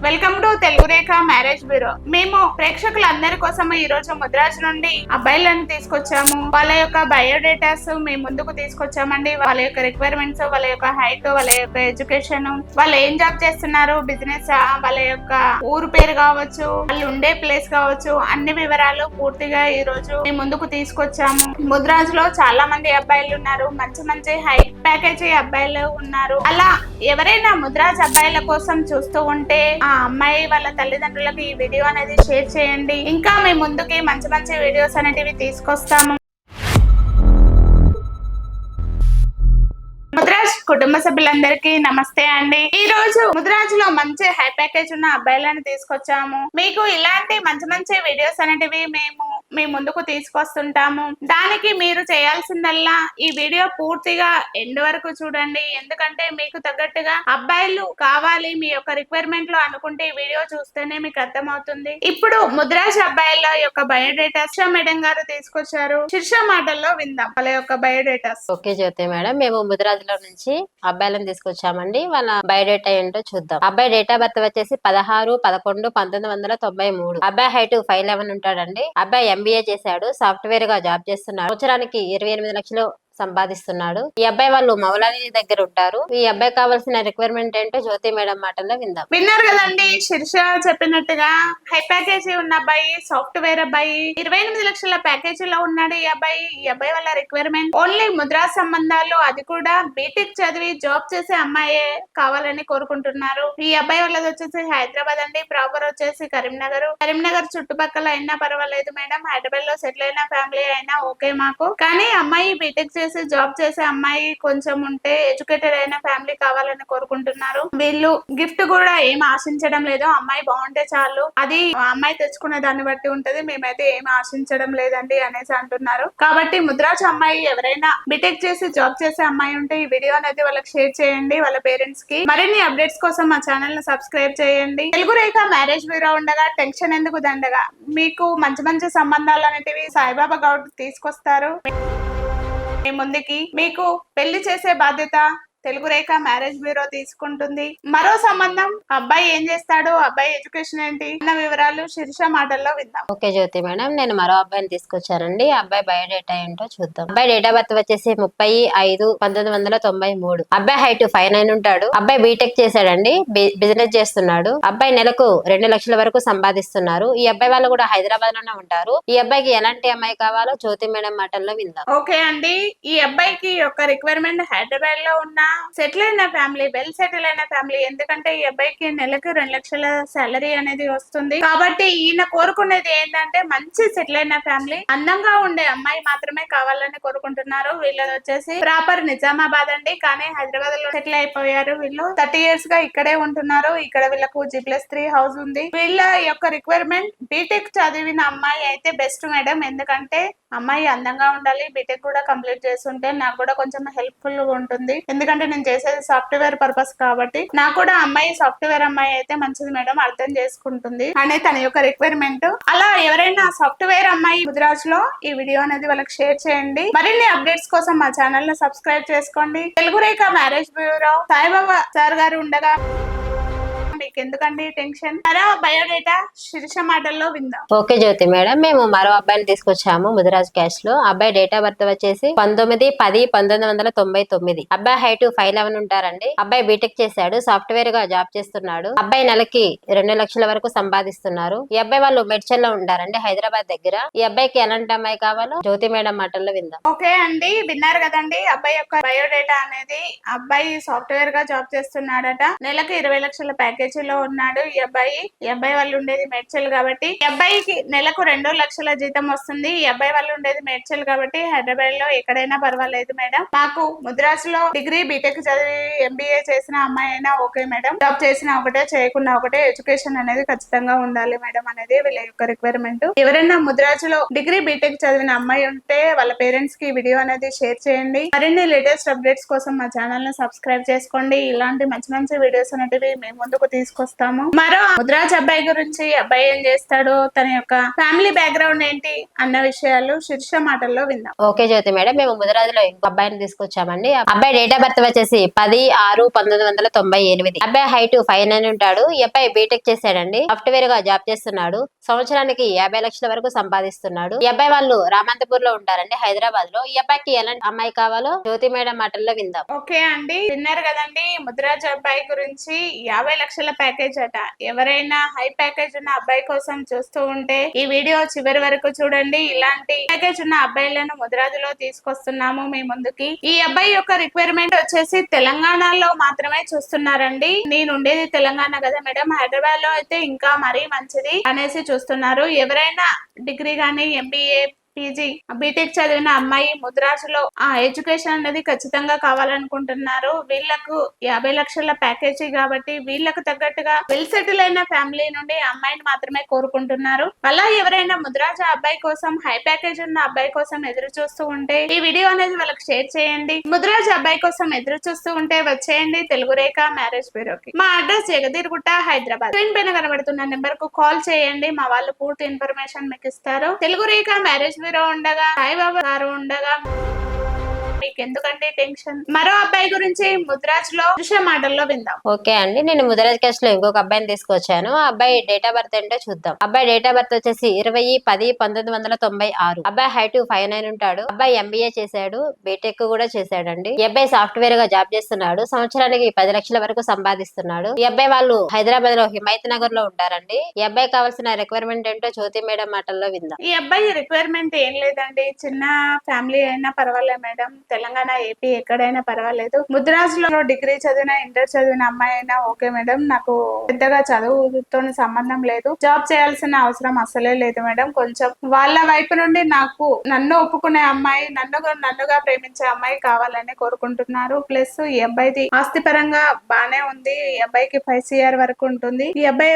Welcome to Telugu Rekha marriage bureau. మేము ప్రేక్షకులందరి కోసం ఈ రోజు ముద్రాజ్ నుండి అబ్బాయిలను తీసుకొచ్చాము. వాళ్ళ యొక్క బయోడేటాస్ మేము ముందుకు తీసుకొచ్చామండి. వాళ్ళ యొక్క రిక్వైర్మెంట్స్, వాళ్ళ యొక్క హైట్, వాళ్ళ యొక్క ఎడ్యుకేషన్, వాళ్ళు ఏం జాబ్ చేస్తున్నారు, బిజినెస్, వాళ్ళ యొక్క ఊరు పేరు కావచ్చు, వాళ్ళు ఉండే ప్లేస్ కావచ్చు, అన్ని వివరాలు పూర్తిగా ఈ రోజు మేము ముందుకు తీసుకొచ్చాము. ముద్రాజ్ లో చాలా మంది అబ్బాయిలు ఉన్నారు, మంచి మంచి హై ప్యాకేజీ అబ్బాయిలు ఉన్నారు. అలా ఎవరైనా ముద్రాజ్ అబ్బాయిల కోసం చూస్తూ ఉంటే ఆ అమ్మాయి వాళ్ళ తల్లిదండ్రులకు ఈ వీడియో అనేది షేర్ చేయండి. ఇంకా మేము ముందుకి మంచి మంచి వీడియోస్ అనేటివి తీసుకొస్తాము. ముద్రాజ్ కుటుంబ సభ్యులందరికీ నమస్తే అండి. ఈ రోజు ముద్రాజ్ లో మంచి హై ప్యాకేజ్ ఉన్న అబ్బాయిలను తీసుకొచ్చాము. మీకు ఇలాంటి మంచి మంచి వీడియోస్ అనేటివి మీ ముందుకు తీసుకొస్తుంటాము. దానికి మీరు చేయాల్సిందల్లా ఈ వీడియో పూర్తిగా ఎండ్ వరకు చూడండి. ఎందుకంటే మీకు తగ్గట్టుగా అబ్బాయిలు కావాలి మీ యొక్క రిక్వైర్మెంట్ లో అనుకుంటే ఈ వీడియో చూస్తేనే మీకు అర్థమవుతుంది. ఇప్పుడు ముద్రాజ్ అబ్బాయిల యొక్క బయోడేటా శిర్ష మేడం గారు తీసుకొచ్చారు. శిర్ష మాటల్లో విందాం వాళ్ళ యొక్క బయోడేటాస్. ఓకే జ్యోతి మేడం, మేము ముద్రాజ్ లో నుంచి అబ్బాయిలను తీసుకొచ్చామండి. వాళ్ళ బయోడేటా ఏంటో చూద్దాం. అబ్బాయి డేట్ ఆఫ్ బర్త్ వచ్చేసి 16/11/1993. అబ్బాయి హైట్ 5'11" ఉంటాడండి. అబ్బాయి ఎంబీఏ చేశాడు, సాఫ్ట్వేర్ గా జాబ్ చేస్తున్నాడు. సంవత్సరానికి 28 లక్షలు సంపాదిస్తున్నాడు. ఈ అబ్బాయి వాళ్ళు మౌలాలి దగ్గర ఉంటారు. ఈ అబ్బాయి కావాల్సిన రిక్వైర్మెంట్ ఏంటో జ్యోతి మేడం మాటల్లో విందాం. విన్నారు కదండి, శిర్ష చెప్పినట్టుగా హై ప్యాకేజీ ఉన్న అబ్బాయి, సాఫ్ట్వేర్ అబ్బాయి, 28 లక్షల ప్యాకేజీలో ఉన్నాడు. ఈ అబ్బాయి వాళ్ళ రిక్వైర్మెంట్ ఓన్లీ ముద్రా సంబంధాలు, అది కూడా బీటెక్ చదివి జాబ్ చేసే అమ్మాయే కావాలని కోరుకుంటున్నారు. ఈ అబ్బాయి వాళ్ళది వచ్చేసి హైదరాబాద్ అండి. ప్రాపర్ వచ్చేసి కరీంనగర్ చుట్టుపక్కల అయినా పర్వాలేదు మేడం. హైదరాబాద్ లో సెటిల్ అయిన ఫ్యామిలీ అయినా ఓకే మాకు. కానీ అమ్మాయి బీటెక్ చేసి జాబ్ చేసే అమ్మాయి కొంచెం ఉంటే ఎడ్యుకేటెడ్ అయిన ఫ్యామిలీ కావాలని కోరుకుంటున్నారు. వీళ్ళు గిఫ్ట్ కూడా ఏం ఆశించడం లేదు, అమ్మాయి బాగుంటే చాలు, అది అమ్మాయి తెచ్చుకునే దాన్ని బట్టి ఉంటది, మేమైతే ఏం ఆశించడం లేదండి అనేసి అంటున్నారు. కాబట్టి ముద్రాజ్ అమ్మాయి ఎవరైనా బీటెక్ చేసి జాబ్ చేసే అమ్మాయి ఉంటే ఈ వీడియో అనేది వాళ్ళకి షేర్ చేయండి, వాళ్ళ పేరెంట్స్ కి. మరిన్ని అప్డేట్స్ కోసం మా ఛానల్ ను సబ్స్క్రైబ్ చేయండి. తెలుగు రేఖ మ్యారేజ్ బ్యూరో ఉండగా టెన్షన్ ఎందుకు దండగా, మీకు మంచి మంచి సంబంధాలు అనేటివి సాయిబాబా గౌడ్ తీసుకొస్తారు మీ ముందుకి. మీకు పెళ్లి చేసే బాధ్యత తెలుగు రేఖ మ్యారేజ్ బ్యూరో తీసుకుంటుంది. మరో సంబంధం, అబ్బాయి ఏం చేస్తాడు, అబ్బాయి ఎడ్యుకేషన్ ఏంటి అన్న వివరాలు శిర్ష మాటల్లో విందాం. ఓకే జ్యోతి మేడం, నేను మరో అబ్బాయిని తీసుకొచ్చానండి. అబ్బాయి బయోడేటా ఏంటో చూద్దాం. అబ్బాయి డేట్ ఆఫ్ బర్త్ వచ్చేసి 30/5/1993. అబ్బాయి హైట్ 5'9" ఉంటాడు. అబ్బాయి బీటెక్ చేశాడండి, బిజినెస్ చేస్తున్నాడు. అబ్బాయి నెలకు 2 లక్షల వరకు సంపాదిస్తున్నారు. ఈ అబ్బాయి వాళ్ళు కూడా హైదరాబాద్ లోనే ఉంటారు. ఈ అబ్బాయికి ఎలాంటి అమ్మాయి కావాలో జ్యోతి మేడం మాటల్లో విందాం. ఓకే అండి, ఈ అబ్బాయికి యొక్క రిక్వైర్మెంట్ హైదరాబాద్ లో ఉన్న సెటిల్ అయిన ఫ్యామిలీ, వెల్ సెటిల్ అయిన ఫ్యామిలీ. ఎందుకంటే ఈ అబ్బాయికి నెలకు 2 లక్షల సాలరీ అనేది వస్తుంది. కాబట్టి ఈయన కోరుకునేది ఏంటంటే మంచి సెటిల్ అయిన ఫ్యామిలీ, అందంగా ఉండే అమ్మాయి మాత్రమే కావాలని కోరుకుంటున్నారు. వీళ్ళది వచ్చేసి ప్రాపర్ నిజామాబాద్ అండి, కానీ హైదరాబాద్ లో సెటిల్ అయిపోయారు. వీళ్ళు 30 years గా ఇక్కడే ఉంటున్నారు. ఇక్కడ వీళ్ళకు G+3 హౌస్ ఉంది. వీళ్ళ యొక్క రిక్వైర్మెంట్ బీటెక్ చదివిన అమ్మాయి అయితే బెస్ట్ మేడం. ఎందుకంటే అమ్మాయి అందంగా ఉండాలి, బీటెక్ కూడా కంప్లీట్ చేస్తుంటే నాకు కూడా కొంచెం హెల్ప్ఫుల్ గా ఉంటుంది. ఎందుకంటే నేను చేసేది సాఫ్ట్వేర్ పర్పస్ కాబట్టి నాకు కూడా అమ్మాయి సాఫ్ట్వేర్ అమ్మాయి అయితే మంచిది మేడం, అర్థం చేసుకుంటుంది అనే తన యొక్క రిక్వైర్మెంట్. అలా ఎవరైనా సాఫ్ట్వేర్ అమ్మాయి ముద్రాజ్ లో ఈ వీడియో అనేది వాళ్ళకి షేర్ చేయండి. మరిన్ని అప్డేట్స్ కోసం మా ఛానల్ ను సబ్స్క్రైబ్ చేసుకోండి. తెలుగు రేఖ మ్యారేజ్ బ్యూరో సాయిబాబా సార్ గారు ఉండగా మీకు ఎందుకండి టెన్షన్. మరో బయోడేటా శిర్ష మాటల్లో విందాం. ఓకే జ్యోతి మేడం, మేము మరో అబ్బాయిని తీసుకొచ్చాము ముదిరాజ్ క్యాష్ లో. అబ్బాయి డేట్ ఆఫ్ బర్త్ వచ్చేసి 19/10/1999. అబ్బాయి హైట్ 5'11" ఉంటారండి. అబ్బాయి బీటెక్ చేశాడు, సాఫ్ట్వేర్ గా జాబ్ చేస్తున్నాడు. అబ్బాయి నెలకి 2 లక్షల వరకు సంపాదిస్తున్నారు. ఈ అబ్బాయి వాళ్ళు మెడ్చల్ లో ఉంటారండి, హైదరాబాద్ దగ్గర. ఈ అబ్బాయికి ఎలాంటి అమ్మాయి కావాలో జ్యోతి మేడం మాటల్లో విందాం. ఓకే అండి, విన్నారు కదండి అబ్బాయి యొక్క బయోడేటా అనేది. అబ్బాయి సాఫ్ట్వేర్ గా జాబ్ చేస్తున్నాడట, నెలకు 20 లక్షల ప్యాకేజ్ లో ఉన్నాడు. ఈ అబ్బాయి వాళ్ళు ఉండేది మేడ్చల్ కాబట్టి ఈ అబ్బాయికి నెలకు 2 లక్షల జీతం వస్తుంది. ఈ అబ్బాయి వాళ్ళు ఉండేది మేడ్చల్ కాబట్టి హైదరాబాద్ లో ఎక్కడైనా పర్వాలేదు మేడం. మాకు ముద్రాజ్ లో డిగ్రీ బీటెక్ చదివి ఎంబీఏ చేసిన అమ్మాయి అయినా ఓకే మేడం, జాబ్ చేసిన ఒకటే చేయకున్నా ఒకటే, ఎడ్యుకేషన్ అనేది ఖచ్చితంగా ఉండాలి మేడం అనేది వీళ్ళ యొక్క రిక్వైర్మెంట్. ఎవరైనా ముద్రాజ్ లో డిగ్రీ బీటెక్ చదివిన అమ్మాయి ఉంటే వాళ్ళ పేరెంట్స్ కి వీడియో అనేది షేర్ చేయండి. మరిన్ని లేటెస్ట్ అప్డేట్స్ కోసం మా ఛానల్ ను సబ్స్క్రైబ్ చేసుకోండి. ఇలాంటి మంచి మంచి వీడియోస్ అనేటివి మేము ముందుకు తీసుకొస్తాము. మరో ముద్రాజ్ అబ్బాయి గురించి, అబ్బాయి ఏం చేస్తాడు, తన యొక్క ఫ్యామిలీ బ్యాక్గ్రౌండ్ ఏంటి అన్న విషయాలు శిరీష మాటల్లో విందాం. ఓకే జ్యోతి మేడం, మేము ముదిరాజులో ఇంకో అబ్బాయిని తీసుకొచ్చామండి. అబ్బాయి డేట్ ఆఫ్ బర్త్ వచ్చేసి 10/6/1998. అబ్బాయి హైట్ 5'9" ఉంటాడు. ఈ అబ్బాయి బీటెక్ చేశాడండి. సాఫ్ట్వేర్ గా జాబ్ చేస్తున్నాడు. సంవత్సరానికి 50 లక్షల వరకు సంపాదిస్తున్నాడు. ఈ అబ్బాయి వాళ్ళు రామంతపూర్ లో ఉంటారండి, హైదరాబాద్ లో. ఈ అబ్బాయికి ఎలాంటి అమ్మాయి కావాలో జ్యోతి మేడం మాటల్లో విందాం. ఓకే అండి, విన్నారు కదండి ముద్రాజ్ అబ్బాయి గురించి. 50 లక్షల ప్యాకేజ్ అట. ఎవరైనా హై ప్యాకేజ్ ఉన్న అబ్బాయి కోసం చూస్తూ ఉంటే ఈ వీడియో చివరి వరకు చూడండి. ఇలాంటి ప్యాకేజ్ ఉన్న అబ్బాయిలను ముద్రాజులో తీసుకొస్తున్నాము మీ ముందుకి. ఈ అబ్బాయి యొక్క రిక్వైర్మెంట్ వచ్చేసి తెలంగాణలో మాత్రమే చూస్తున్నారండి. నేను ఉండేది తెలంగాణ కదా మేడం, హైదరాబాద్ లో అయితే ఇంకా మరీ మంచిది అనేసి చూస్తున్నారు. ఎవరైనా డిగ్రీ గానీ, ఎంబీఏ, పీజీ, బీటెక్ చదివిన అమ్మాయి ముద్రాజులో ఆ ఎడ్యుకేషన్ అనేది ఖచ్చితంగా కావాలనుకుంటున్నారు. వీళ్ళకు 50 లక్షల ప్యాకేజీ కాబట్టి వీళ్ళకు తగ్గట్టుగా వెల్ సెటిల్ అయిన ఫ్యామిలీ నుండి అమ్మాయిని మాత్రమే కోరుకుంటున్నారు. అలా ఎవరైనా ముద్రాజు అబ్బాయి కోసం, హై ప్యాకేజ్ ఉన్న అబ్బాయి కోసం ఎదురు చూస్తూ ఉంటే ఈ వీడియో అనేది వాళ్ళకి షేర్ చేయండి. ముద్రాజు అబ్బాయి కోసం ఎదురు చూస్తూ ఉంటే వచ్చేయండి తెలుగు రేఖ మ్యారేజ్ బ్యూరోకి. మా అడ్రస్ జగదీర్గుట్ట, హైదరాబాద్. స్క్రీన్ పైన కనబడుతున్న నెంబర్ కు కాల్ చేయండి. మా వాళ్ళు పూర్తి ఇన్ఫర్మేషన్ మీకు ఇస్తారు. తెలుగు రేఖ మ్యారేజ్ బ్యూరో ఉండగా, సాయిబాబా గారు ఉండగా మీకు ఎందుకంటే టెన్షన్. మరో అబ్బాయి గురించి ముద్రాజ్ లో శిరీష మాటల్లో విందాం. ఓకే అండి, నేను ముదిరాజ్ క్యాస్ట్ లో ఇంకొక అబ్బాయిని తీసుకొచ్చాను. ఆ అబ్బాయి డేట్ ఆఫ్ బర్త్ ఏంటో చూద్దాం. అబ్బాయి డేట్ ఆఫ్ బర్త్ వచ్చేసి 20/10/1996. అబ్బాయి హైట్ 5'9" ఉంటాడు. అబ్బాయి ఎంబీఏ చేశాడు, బీటెక్ కూడా చేశాడండి. ఈ అబ్బాయి సాఫ్ట్వేర్ గా జాబ్ చేస్తున్నాడు. సంవత్సరానికి 10 లక్షల వరకు సంపాదిస్తున్నాడు. ఈ అబ్బాయి వాళ్ళు హైదరాబాద్ లో హిమాయత్ నగర్ లో ఉంటారండి. ఈ అబ్బాయి కావాల్సిన రిక్వైర్మెంట్ ఏంటో జ్యోతి మేడం మాటల్లో విందాం. ఈ అబ్బాయి రిక్వైర్మెంట్ ఏం లేదండి, చిన్న ఫ్యామిలీ అయినా పర్వాలేదు మేడం, తెలంగాణ, ఏపీ ఎక్కడైనా పర్వాలేదు. ముద్రాజ్ లో డిగ్రీ చదివిన, ఇంటర్ చదివిన అమ్మాయి అయినా ఓకే మేడం. నాకు పెద్దగా చదువుతో సంబంధం లేదు, జాబ్ చేయాల్సిన అవసరం అసలే లేదు మేడం. కొంచెం వాళ్ళ వైపు నుండి నన్ను ఒప్పుకునే అమ్మాయి, నన్నుగా ప్రేమించే అమ్మాయి కావాలని కోరుకుంటున్నారు. ప్లస్ ఈ అబ్బాయిది ఆస్తి పరంగా బానే ఉంది. ఈ అబ్బాయికి 5 CR వరకు ఉంటుంది. ఈ అబ్బాయి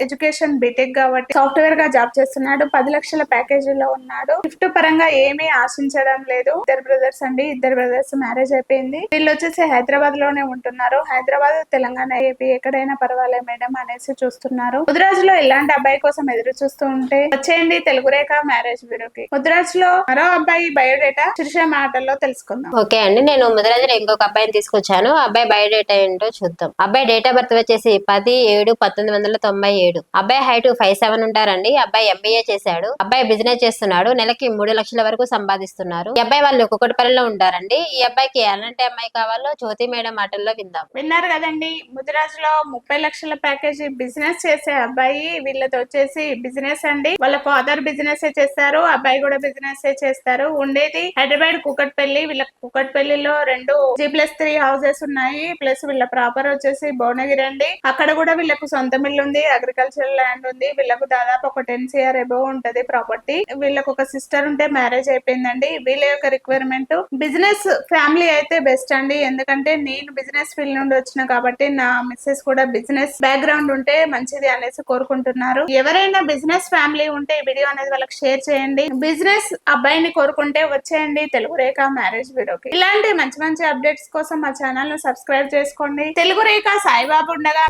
ఎడ్యుకేషన్ బీటెక్ కాబట్టి సాఫ్ట్వేర్ గా జాబ్ చేస్తున్నాడు. 10 లక్షల ప్యాకేజీలో ఉన్నాడు. గిఫ్ట్ పరంగా ఏమీ ఆశించడం లేదు. ఇద్దరు బ్రదర్స్ అండి, ఇద్దరు బ్రదర్స్ మ్యారేజ్ అయిపోయింది. వీళ్ళు వచ్చేసి హైదరాబాద్ లోనే ఉంటున్నారు. హైదరాబాద్, తెలంగాణ, ఏపీ ఎక్కడైనా పర్వాలేదు మేడం అనేసి చూస్తున్నారు. ముద్రాజ్ లో ఇలాంటి అబ్బాయి కోసం ఎదురు చూస్తూ ఉంటే వచ్చేయండి తెలుగు రేఖ మ్యారేజ్ బ్యూరోకి. ముద్రాజ్ లో మరో అబ్బాయి బయోడేటా శిరీష మాటల్లో తెలుసుకుందాం. ఓకే అండి, నేను ముదిరాజ్ లో ఇంకొక అబ్బాయిని తీసుకొచ్చాను. అబ్బాయి బయోడేటా ఏంటో చూద్దాం. అబ్బాయి డేట్ ఆఫ్ బర్త్ వచ్చేసి 10/7/1997. అబ్బాయి హైట్ 5'7" ఉంటారండి. అబ్బాయి ఎంబీఏ చేశాడు. అబ్బాయి బిజినెస్ చేస్తున్నాడు. నెలకి 3 లక్షల వరకు సంపాదిస్తున్నారు. ఈ అబ్బాయి వాళ్ళు కుక్కటిపల్లిలో ఉంటారండి. ఈ అబ్బాయికి ఎలాంటి అమ్మాయి కావాలో జ్యోతి మేడం మాటల్లో విందాం. విన్నారు కదండి, ముదిరాజ్ లో 30 లక్షల ప్యాకేజీ, బిజినెస్ చేసే అబ్బాయి. వీళ్ళతో వచ్చేసి బిజినెస్ అండి. వాళ్ళ ఫాదర్ బిజినెస్ చేస్తారు, అబ్బాయి కూడా బిజినెస్ చేస్తారు. ఉండేది హైదరాబాద్ కుకట్పల్లి. వీళ్ళ కుకట్పల్లిలో 2 G+3 హౌసెస్ ఉన్నాయి. ప్లస్ వీళ్ళ ప్రాపర్ వచ్చేసి భువనగిరి అండి. అక్కడ కూడా వీళ్ళకు సొంత మిల్లు ఉంది, అగ్రికల్చర్ ల్యాండ్ ఉంది. వీళ్ళకు దాదాపు ఒక 10 CR అబోవ్ ఉంటది ప్రాపర్టీ. వీళ్ళకు ఒక సిస్టర్ ఉంటే మ్యారేజ్ అయిపోయిందండి. వీళ్ళ యొక్క రిక్వైర్మెంట్ బిజినెస్ ఫ్యామిలీ అయితే బెస్ట్ అండి. ఎందుకంటే నేను బిజినెస్ ఫీల్డ్ నుండి వచ్చిన కాబట్టి నా మిస్సెస్ కూడా బిజినెస్ బ్యాక్గ్రౌండ్ ఉంటే మంచిది అనేసి కోరుకుంటున్నారు. ఎవరైనా బిజినెస్ ఫ్యామిలీ ఉంటే ఈ వీడియో అనేది వాళ్ళకి షేర్ చేయండి. బిజినెస్ అబ్బాయిని కోరుకుంటే వచ్చేయండి తెలుగు రేఖ మ్యారేజ్ బ్యూరోకి. ఇలాంటి మంచి మంచి అప్డేట్స్ కోసం మా ఛానల్ ను సబ్స్క్రైబ్ చేసుకోండి. తెలుగు రేఖ సాయిబాబు ఉండగా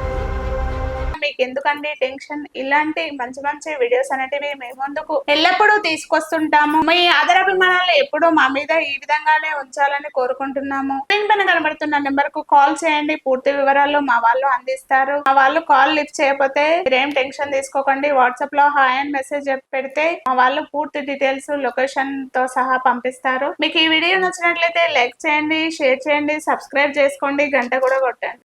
మీకు ఎందుకండి టెన్షన్. ఇలాంటి మంచి మంచి వీడియోస్ అనేటివి మీ ముందుకు ఎల్లప్పుడూ తీసుకొస్తుంటాము. మీ ఆదరాభిమానాలు ఎప్పుడూ మా మీద ఈ విధంగానే ఉంచాలని కోరుకుంటున్నాము. స్క్రీన్ పైన కనబడుతున్న నెంబర్ కు కాల్ చేయండి. పూర్తి వివరాలు మా వాళ్ళు అందిస్తారు. మా వాళ్ళు కాల్ లిఫ్ట్ చేయకపోతే మీరేం టెన్షన్ తీసుకోకండి. వాట్సాప్ లో హాయ్ అని మెసేజ్ పెడితే మా వాళ్ళు పూర్తి డీటెయిల్స్, లొకేషన్ తో సహా పంపిస్తారు. మీకు ఈ వీడియో నచ్చినట్లయితే లైక్ చేయండి, షేర్ చేయండి, సబ్స్క్రైబ్ చేసుకోండి, గంట కూడా కొట్టండి.